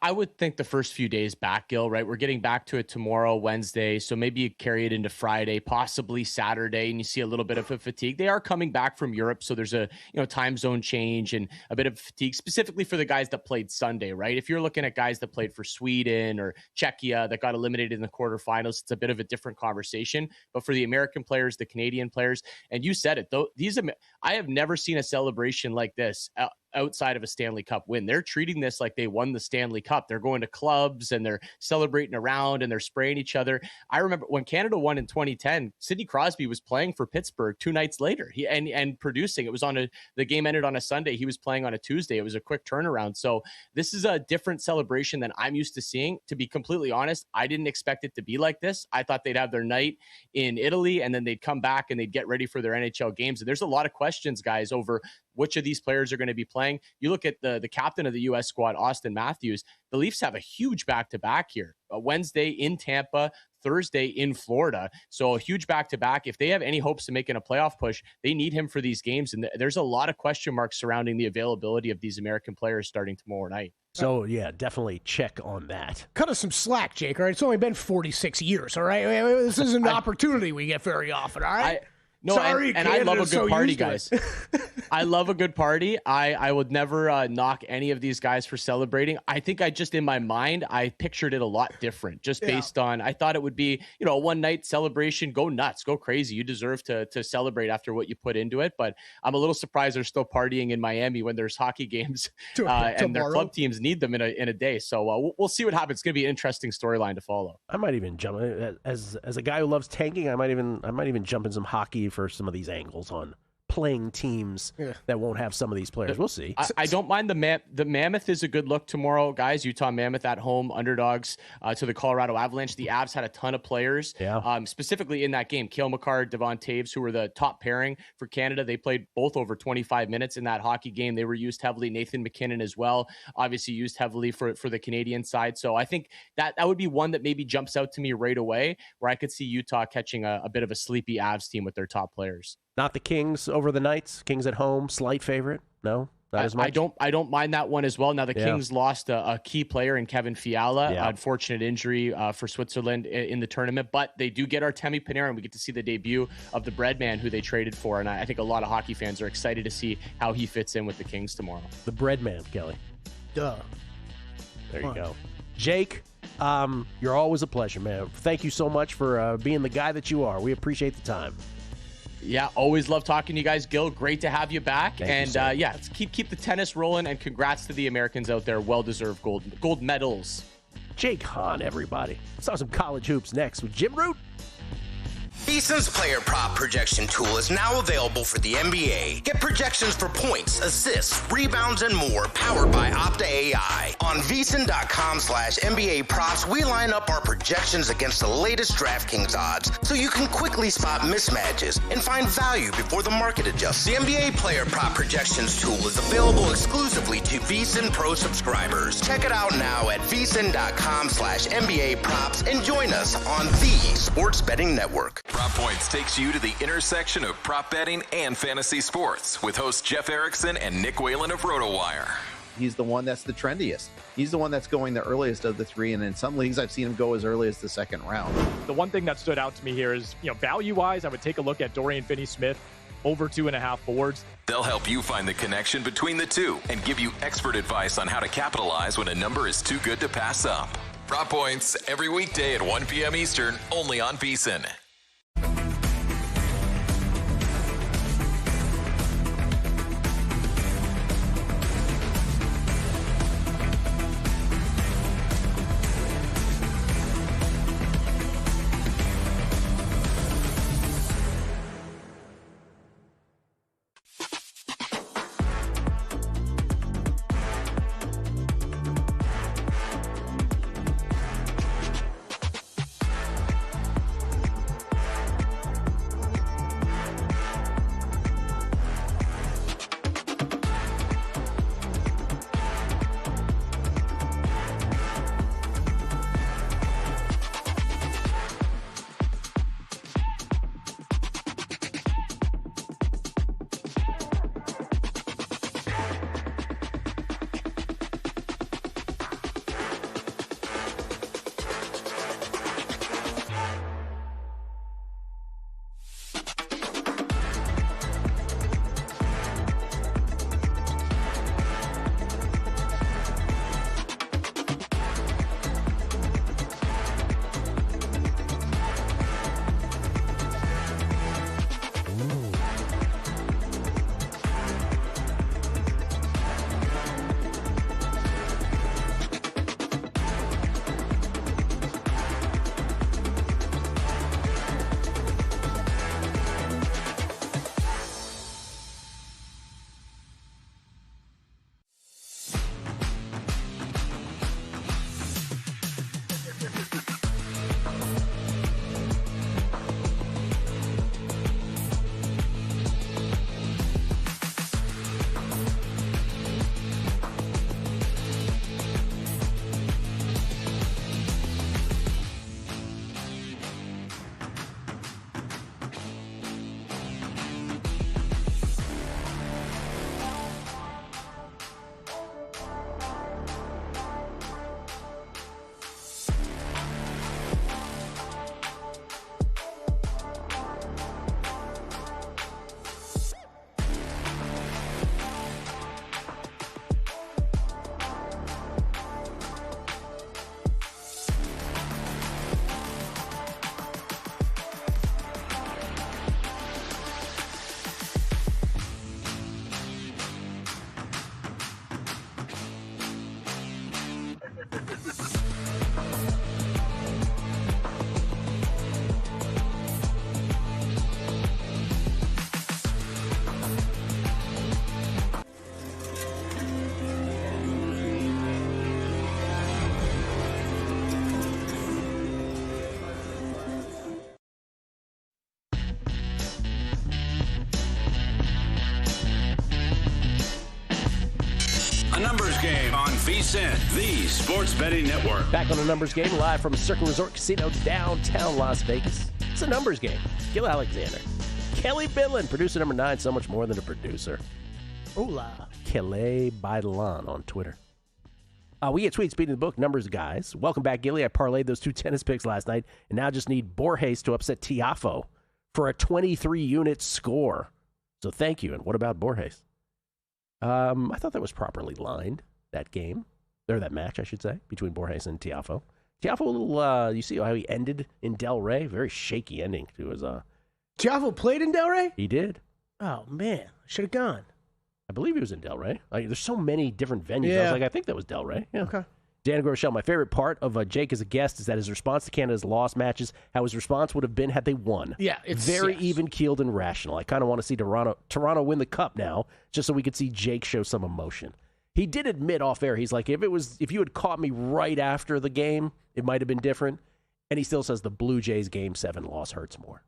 I would think the first few days back, Gil, right? We're getting back to it tomorrow, Wednesday. So maybe you carry it into Friday, possibly Saturday, and you see a little bit of a fatigue. They are coming back from Europe, so there's a time zone change and a bit of fatigue, specifically for the guys that played Sunday, right? If you're looking at guys that played for Sweden or Czechia that got eliminated in the quarterfinals, it's a bit of a different conversation. But for the American players, the Canadian players, and you said it, though, I have never seen a celebration like this outside of a Stanley Cup win. They're treating this like they won the Stanley Cup. They're going to clubs and they're celebrating around and they're spraying each other. I remember when Canada won in 2010, Sidney Crosby was playing for Pittsburgh 2 nights later. And producing. It was the game ended on a Sunday. He was playing on a Tuesday. It was a quick turnaround. So this is a different celebration than I'm used to seeing. To be completely honest, I didn't expect it to be like this. I thought they'd have their night in Italy and then they'd come back and they'd get ready for their NHL games. And there's a lot of questions, guys, over which of these players are going to be playing. You look at the captain of the U.S. squad, Austin Matthews. The Leafs have a huge back-to-back here. Wednesday in Tampa, Thursday in Florida. So a huge back-to-back. If they have any hopes of making a playoff push, they need him for these games. And there's a lot of question marks surrounding the availability of these American players starting tomorrow night. So, yeah, definitely check on that. Cut us some slack, Jake, all right? It's only been 46 years, all right? This is an opportunity we get very often, all right? No, sorry, and I love a good party, guys. I love a good party. I would never knock any of these guys for celebrating. I think in my mind, I pictured it a lot different, just based on, I thought it would be, a one-night celebration. Go nuts, go crazy. You deserve to celebrate after what you put into it. But I'm a little surprised they're still partying in Miami when there's hockey games and their club teams need them in a day. So we'll see what happens. It's going to be an interesting storyline to follow. I might even jump, as a guy who loves tanking, I might even jump in some hockey for some of these angles on playing teams that won't have some of these players. We'll see. I don't mind the Mammoth is a good look tomorrow, guys. Utah Mammoth at home, underdogs to the Colorado Avalanche. The Avs had a ton of players, specifically in that game. Cale Makar, Devon Taves, who were the top pairing for Canada. They played both over 25 minutes in that hockey game. They were used heavily. Nathan McKinnon as well, obviously used heavily for the Canadian side. So I think that would be one that maybe jumps out to me right away, where I could see Utah catching a bit of a sleepy Avs team with their top players. Not the Kings over the Knights. Kings at home, slight favorite. No, not as much. I don't mind that one as well. Now the Kings lost a key player in Kevin Fiala, unfortunate injury for Switzerland in the tournament, but they do get Artemi Panarin. We get to see the debut of the bread man who they traded for, and I think a lot of hockey fans are excited to see how he fits in with the Kings tomorrow. The bread man, Kelly. Duh. There you go. Jake, you're always a pleasure, man. Thank you so much for being the guy that you are. We appreciate the time. Yeah, always love talking to you guys. Gil, great to have you back. Thank you, let's keep the tennis rolling, and congrats to the Americans out there. Well-deserved gold medals. Jake Hahn, everybody. Let's talk some college hoops next with Jim Root. VSiN's player prop projection tool is now available for the NBA. Get projections for points, assists, rebounds, and more powered by Opta AI. On VSiN.com/NBA props, we line up our projections against the latest DraftKings odds so you can quickly spot mismatches and find value before the market adjusts. The NBA player prop projections tool is available exclusively to VSiN Pro subscribers. Check it out now at VSiN.com/NBA props and join us on the Sports Betting Network. Prop Points takes you to the intersection of prop betting and fantasy sports with hosts Jeff Erickson and Nick Whalen of RotoWire. He's the one that's the trendiest. He's the one that's going the earliest of the three, and in some leagues I've seen him go as early as the second round. The one thing that stood out to me here is, value-wise, I would take a look at Dorian Finney-Smith over 2.5 boards. They'll help you find the connection between the two and give you expert advice on how to capitalize when a number is too good to pass up. Prop Points every weekday at 1 p.m. Eastern, only on VSiN. VSiN, the Sports Betting Network. Back on the numbers game, live from Circle Resort Casino, downtown Las Vegas. It's a numbers game. Gil Alexander. Kelly Bidlin, producer number 9, so much more than a producer. Hola. Kelly Bidlin on Twitter. We get tweets beating the book, numbers guys. Welcome back, Gilly. I parlayed those 2 tennis picks last night, and now just need Borges to upset Tiafoe for a 23-unit score. So thank you. And what about Borges? I thought that was properly lined, that game. Or that match, I should say, between Borges and Tiafoe. Tiafoe, a little, you see how he ended in Del Rey? Very shaky ending to his... Tiafoe played in Del Rey? He did. Oh, man. I should have gone. I believe he was in Del Rey. There's so many different venues. Yeah. I was like, I think that was Del Rey. Yeah. Okay. Dan Groeschel, my favorite part of Jake as a guest is that his response to Canada's loss matches, how his response would have been had they won. Yeah, it's very even-keeled and rational. I kind of want to see Toronto win the cup now, just so we could see Jake show some emotion. He did admit off air, he's like, if you had caught me right after the game, it might have been different. And he still says the Blue Jays Game 7 loss hurts more.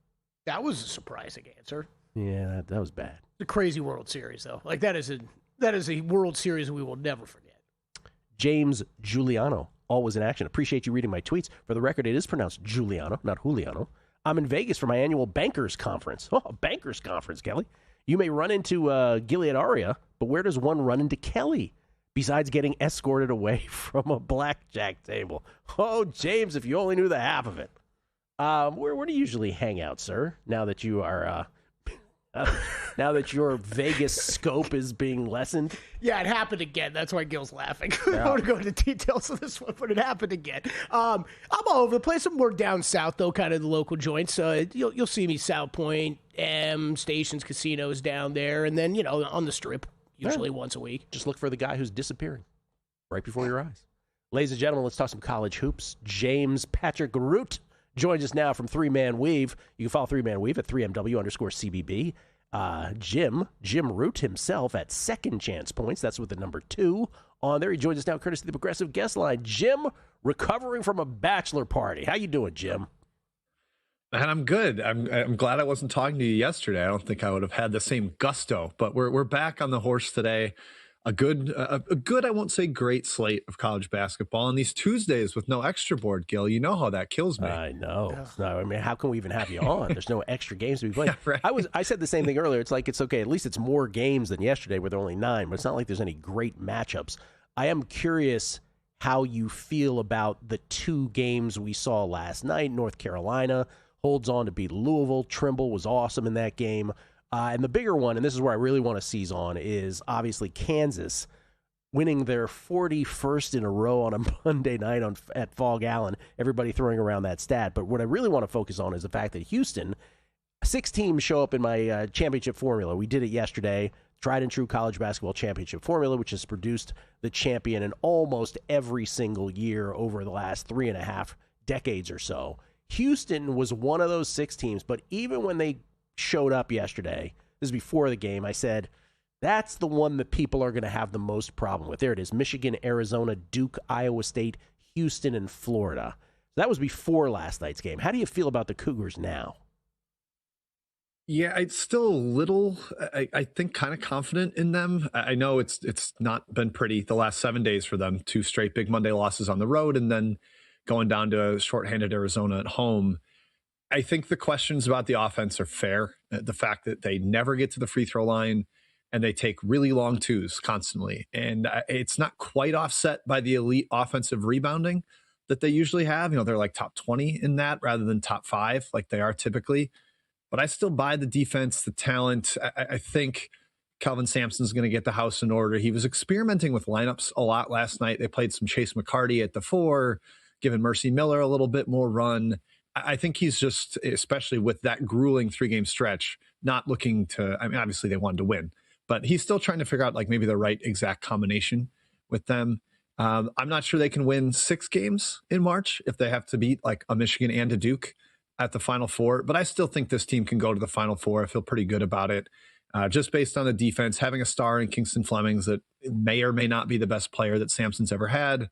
That was a surprising answer. Yeah, that was bad. The crazy World Series, though. Like, that is a World Series we will never forget. James Giuliano, always in action. Appreciate you reading my tweets. For the record, it is pronounced Giuliano, not Juliano. I'm in Vegas for my annual Bankers Conference. Oh, a Bankers Conference, Kelly. You may run into Gilead Aria, but where does one run into Kelly besides getting escorted away from a blackjack table? Oh, James, if you only knew the half of it. Where do you usually hang out, sir, now that you are... now that your Vegas scope is being lessened? Yeah, it happened again. That's why Gil's laughing. I don't want to go into details of this one, but it happened again. I'm all over the place. I'm more down south, though, kind of the local joints. You'll see me South Point, Stations, casinos down there, and then, on the Strip, usually once a week. Just look for the guy who's disappearing right before your eyes. Ladies and gentlemen, let's talk some college hoops. James Patrick Root joins us now from 3-Man Weave. You can follow 3-Man Weave at 3MW_CBB. Jim Root himself at Second Chance Points. That's with the number 2 on there. He joins us now courtesy of the Progressive Guest Line. Jim, recovering from a bachelor party. How you doing, Jim? And I'm good. I'm glad I wasn't talking to you yesterday. I don't think I would have had the same gusto, but we're back on the horse today. A good, I won't say great slate of college basketball. And these Tuesdays with no extra board, Gil, you know how that kills me. I know. No, I mean, how can we even have you on? There's no extra games to be played. Yeah, right. I said the same thing earlier. It's like, it's okay. At least it's more games than yesterday where there were only 9, but it's not like there's any great matchups. I am curious how you feel about the 2 games we saw last night. North Carolina holds on to beat Louisville. Trimble was awesome in that game. And the bigger one, and this is where I really want to seize on, is obviously Kansas winning their 41st in a row on a Monday night at Fog Allen. Everybody throwing around that stat. But what I really want to focus on is the fact that Houston, 6 teams show up in my championship formula. We did it yesterday. Tried and true college basketball championship formula, which has produced the champion in almost every single year over the last 3.5 decades or so. Houston was one of those 6 teams, but even when they showed up yesterday, this is before the game, I said, that's the one that people are going to have the most problem with. There it is, Michigan, Arizona, Duke, Iowa State, Houston, and Florida. So that was before last night's game. How do you feel about the Cougars now? Yeah, it's still a little, I think, kind of confident in them. I know it's not been pretty the last 7 days for them. 2 straight big Monday losses on the road and then going down to shorthanded Arizona at home. I think the questions about the offense are fair. The fact that they never get to the free throw line and they take really long 2s constantly. And it's not quite offset by the elite offensive rebounding that they usually have. They're like top 20 in that rather than top 5 like they are typically. But I still buy the defense, the talent. I think Kelvin Sampson's going to get the house in order. He was experimenting with lineups a lot last night. They played some Chase McCarty at the 4, giving Mercy Miller a little bit more run. I think he's just, especially with that grueling 3-game stretch, not looking to, I mean, obviously they wanted to win, but he's still trying to figure out like maybe the right exact combination with them. I'm not sure they can win 6 games in March if they have to beat like a Michigan and a Duke at the Final Four, but I still think this team can go to the Final Four. I feel pretty good about it. Just based on the defense, having a star in Kingston Flemings that may or may not be the best player that Sampson's ever had.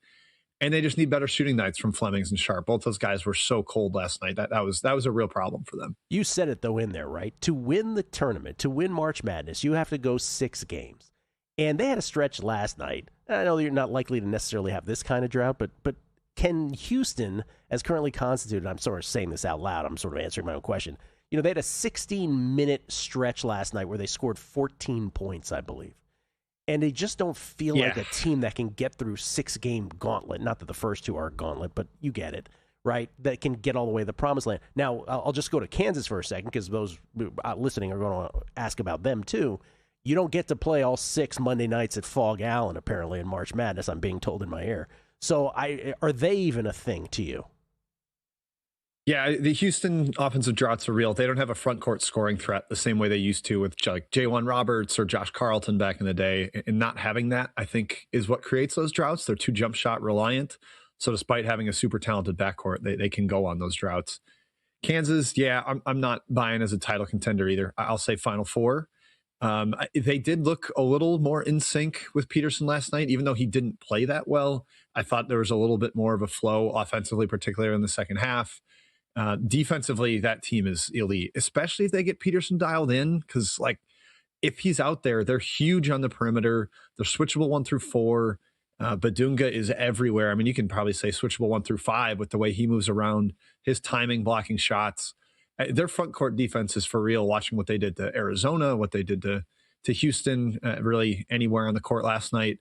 And they just need better shooting nights from Flemings and Sharp. Both those guys were so cold last night. That was a real problem for them. You said it, though, in there, right? To win the tournament, to win March Madness, you have to go 6 games. And they had a stretch last night. I know you're not likely to necessarily have this kind of drought, but can Houston, as currently constituted, I'm sort of saying this out loud, I'm sort of answering my own question. You know, they had a 16-minute stretch last night where they scored 14 points, I believe. And they just don't feel like a team that can get through 6-game gauntlet. Not that the first two are a gauntlet, but you get it, right? That can get all the way to the promised land. Now, I'll just go to Kansas for a second because those listening are going to ask about them too. You don't get to play all 6 Monday nights at Fog Allen, apparently, in March Madness, I'm being told in my ear. So are they even a thing to you? Yeah, the Houston offensive droughts are real. They don't have a front court scoring threat the same way they used to with like J1 Roberts or Josh Carlton back in the day. And not having that, I think, is what creates those droughts. They're too jump shot reliant. So despite having a super talented backcourt, they can go on those droughts. Kansas, I'm not buying as a title contender either. I'll say Final Four. They did look a little more in sync with Peterson last night, even though he didn't play that well. I thought there was a little bit more of a flow offensively, particularly in the second half. Defensively, that team is elite, especially if they get Peterson dialed in, because like if he's out there, they're huge on the perimeter. They're switchable 1 through 4. Badunga is everywhere. I mean, you can probably say switchable 1 through 5 with the way he moves around, his timing, blocking shots. Their front court defense is for real. Watching what they did to Arizona, what they did to Houston, really anywhere on the court last night.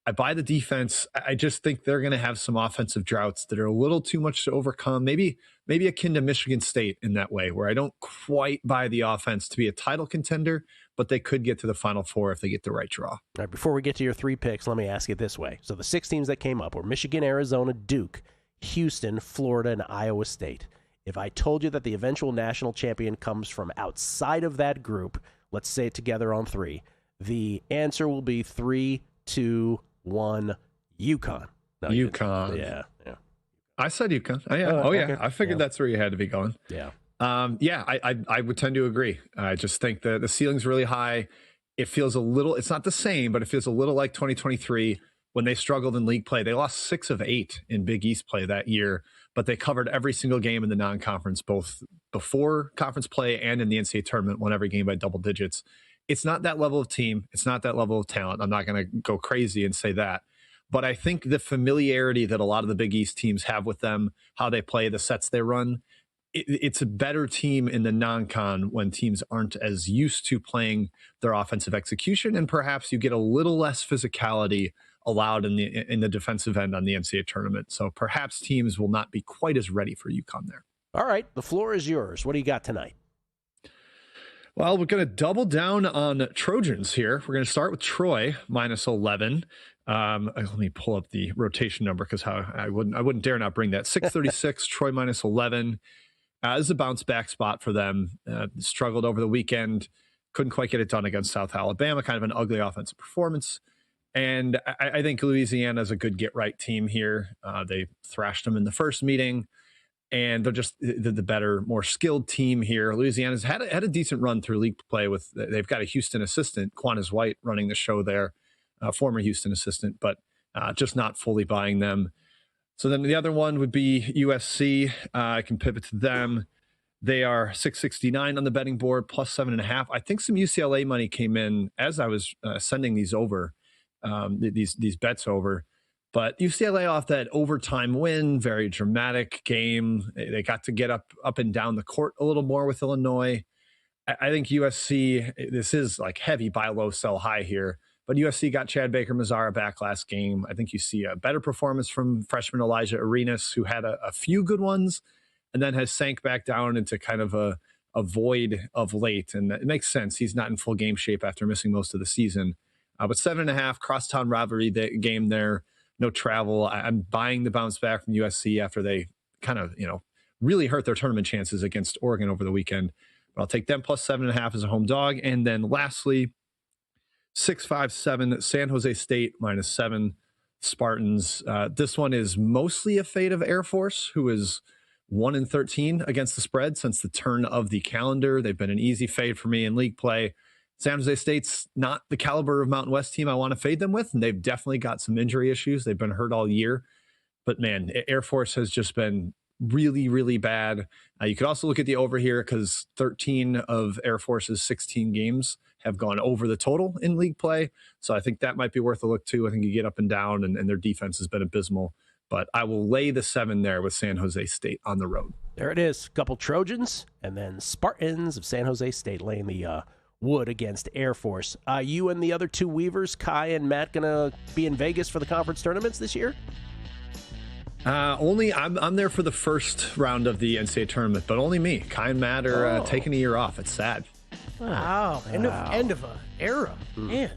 I buy the defense. I just think they're going to have some offensive droughts that are a little too much to overcome. Maybe akin to Michigan State in that way, where I don't quite buy the offense to be a title contender, but they could get to the Final Four if they get the right draw. All right, before we get to your 3 picks, let me ask it this way. So the 6 teams that came up were Michigan, Arizona, Duke, Houston, Florida, and Iowa State. If I told you that the eventual national champion comes from outside of that group, let's say it together on 3, the answer will be 3, 2, 1, UConn. No, UConn. Yeah. I said UConn. Oh, yeah. Okay. I figured that's where you had to be going. Yeah. I would tend to agree. I just think the ceiling's really high. It feels a little, it's not the same, but it feels a little like 2023 when they struggled in league play. They lost 6 of 8 in Big East play that year, but they covered every single game in the non-conference, both before conference play and in the NCAA tournament, won every game by double digits. It's not that level of team. It's not that level of talent. I'm not going to go crazy and say that. But I think the familiarity that a lot of the Big East teams have with them, how they play, the sets they run, it's a better team in the non-con when teams aren't as used to playing their offensive execution, and perhaps you get a little less physicality allowed in the defensive end on the NCAA tournament. So perhaps teams will not be quite as ready for UConn there. All right, the floor is yours. What do you got tonight? Well, we're going to double down on Trojans here. We're going to start with Troy minus 11. Let me pull up the rotation number because I wouldn't dare not bring that. 636 Troy minus 11. This is a bounce back spot for them. Struggled over the weekend. Couldn't quite get it done against South Alabama. Kind of an ugly offensive performance. And I think Louisiana is a good get right team here. They thrashed them in the first meeting. And they're just the better, more skilled team here. Louisiana's had a decent run through league play with. They've got a Houston assistant, Quanez White, running the show there, former Houston assistant, but just not fully buying them. So then the other one would be USC. I can pivot to them. They are 669 on the betting board, plus 7.5. I think some UCLA money came in as I was sending these over, these bets over. But UCLA off that overtime win, very dramatic game. They got to get up and down the court a little more with Illinois. I think USC, this is like heavy buy low, sell high here. But USC got Chad Baker-Mazara back last game. I think you see a better performance from freshman Elijah Arenas, who had a few good ones and then has sank back down into kind of a void of late. And it makes sense. He's not in full game shape after missing most of the season. But 7.5, crosstown rivalry game there. No travel. I'm buying the bounce back from USC after they kind of, really hurt their tournament chances against Oregon over the weekend. But I'll take them plus 7.5 as a home dog. And then lastly, 657 San Jose State minus 7 Spartans. This one is mostly a fade of Air Force, who is 1-13 against the spread since the turn of the calendar. They've been an easy fade for me in league play. San Jose State's not the caliber of Mountain West team I want to fade them with, and they've definitely got some injury issues. They've been hurt all year. But, man, Air Force has just been really, really bad. You could also look at the over here because 13 of Air Force's 16 games have gone over the total in league play. So I think that might be worth a look too. I think you get up and down, and their defense has been abysmal. But I will lay the 7 there with San Jose State on the road. There it is. Couple Trojans and then Spartans of San Jose State laying the wood against Air Force. You and the other 2 Weavers, Kai and Matt, going to be in Vegas for the conference tournaments this year? Only I'm there for the first round of the NCAA tournament, but only me. Kai and Matt are taking a year off. It's sad. Wow. End of an era. Man.